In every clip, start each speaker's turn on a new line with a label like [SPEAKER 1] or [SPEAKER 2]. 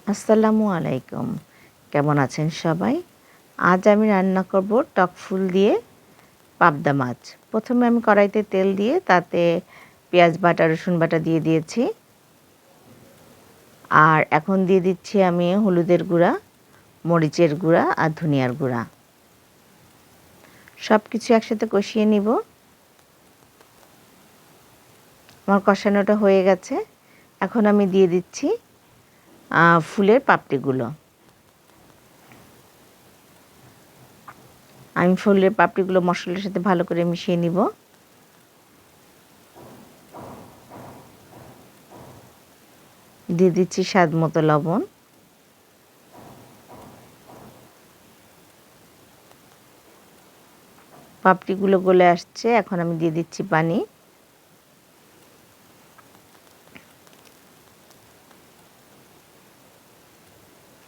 [SPEAKER 1] আসসালামু আলাইকুম। কেমন আছেন সবাই? আজ আমি রান্না করব টক ফুল দিয়ে পাবদা মাছ। প্রথমে আমি কড়াইতে তেল দিয়ে তাতে পেঁয়াজ বাটা, রসুন বাটা দিয়ে দিয়েছি। আর এখন দিয়ে দিচ্ছি আমি হলুদের গুঁড়া, মরিচের গুঁড়া আর ধনিয়ার গুঁড়া। সব কিছু একসাথে কষিয়ে নিব। আমার কষানোটা হয়ে গেছে। এখন আমি দিয়ে দিচ্ছি ফুলের পাপড়িগুলো। আমি ফুলের পাপড়িগুলো মশলার সাথে ভালো করে মিশিয়ে নিব। দিয়ে দিচ্ছি স্বাদ মতো লবণ। পাপড়িগুলো গলে আসছে, এখন আমি দিয়ে দিচ্ছি পানি।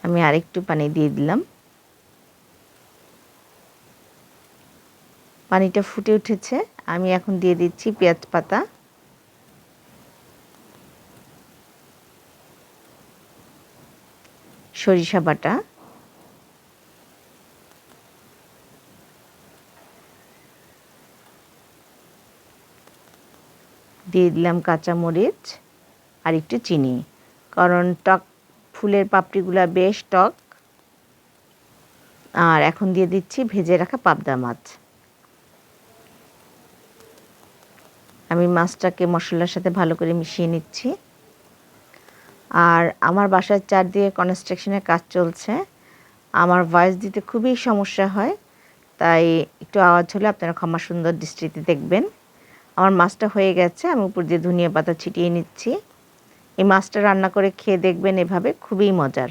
[SPEAKER 1] আমি আরেকটু পানি দিয়ে দিলাম। পানিটা ফুটে উঠেছে, আমি এখন দিয়ে দিচ্ছি পেঁয়াজ পাতা, সরিষা বাটা, দিয়ে দিলাম কাঁচামরিচ আর একটু চিনি, কারণ টক ফুলের পাপড়িগুলা বেশ টক। আর এখন দিয়ে দিচ্ছি ভেজে রাখা পাবদা মাছ। আমি মাছটাকে মশলার সাথে ভালো করে মিশিয়ে নিচ্ছি। আর আমার বাসার চারদিকে কনস্ট্রাকশনের কাজ চলছে, আমার ভয়েস দিতে খুবই সমস্যা হয়, তাই একটু আওয়াজ হলে আপনারা ক্ষমা সুন্দর দৃষ্টিতে দেখবেন। আমার মাছটা হয়ে গেছে, আমি উপর দিয়ে ধনিয়া পাতা ছিটিয়ে নিচ্ছি। এই মাছটা রান্না করে খেয়ে দেখবেন এভাবে, খুবই মজার।